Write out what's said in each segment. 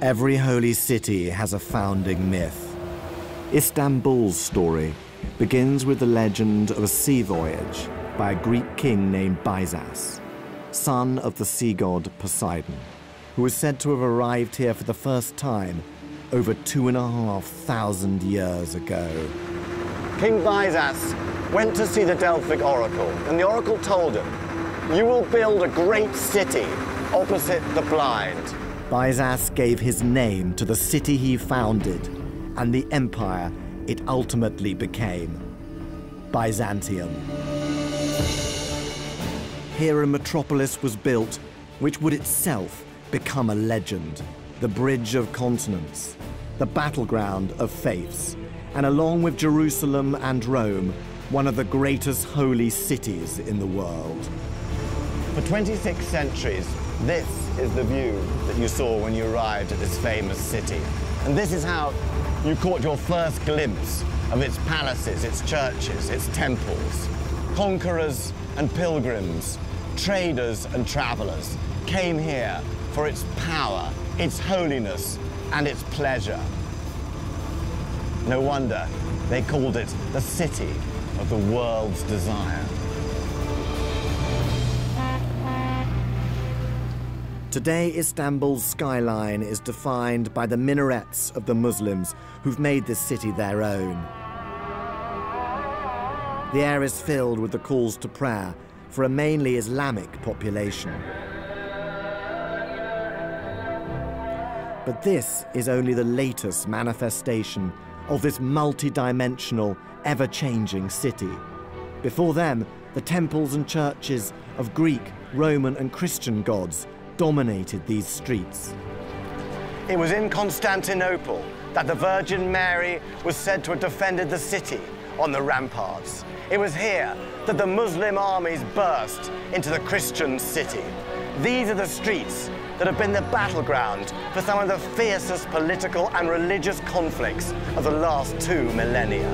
Every holy city has a founding myth. Istanbul's story begins with the legend of a sea voyage by a Greek king named Byzas, son of the sea god Poseidon, who is said to have arrived here for the first time over 2,500 years ago. King Byzas went to see the Delphic oracle, and the oracle told him, "You will build a great city opposite the blind." Byzas gave his name to the city he founded and the empire it ultimately became, Byzantium. Here a metropolis was built which would itself become a legend, the bridge of continents, the battleground of faiths, and along with Jerusalem and Rome, one of the greatest holy cities in the world. For 26 centuries, this is the view that you saw when you arrived at this famous city. And this is how you caught your first glimpse of its palaces, its churches, its temples. Conquerors and pilgrims, traders and travelers came here for its power, its holiness, and its pleasure. No wonder they called it the city of the world's desire. Today, Istanbul's skyline is defined by the minarets of the Muslims who've made this city their own. The air is filled with the calls to prayer for a mainly Islamic population. But this is only the latest manifestation of this multi-dimensional, ever-changing city. Before them, the temples and churches of Greek, Roman and Christian gods dominated these streets. It was in Constantinople that the Virgin Mary was said to have defended the city on the ramparts. It was here that the Muslim armies burst into the Christian city. These are the streets that have been the battleground for some of the fiercest political and religious conflicts of the last 2 millennia.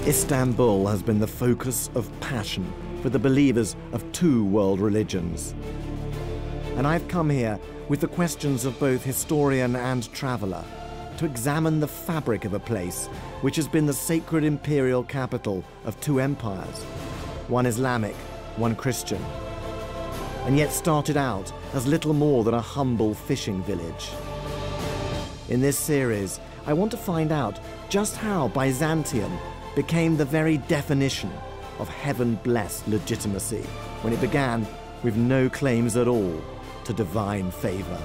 Istanbul has been the focus of passion for the believers of 2 world religions. And I've come here with the questions of both historian and traveller to examine the fabric of a place which has been the sacred imperial capital of 2 empires, one Islamic, one Christian, and yet started out as little more than a humble fishing village. In this series, I want to find out just how Byzantium became the very definition of heaven-blessed legitimacy when it began with no claims at all to divine favor.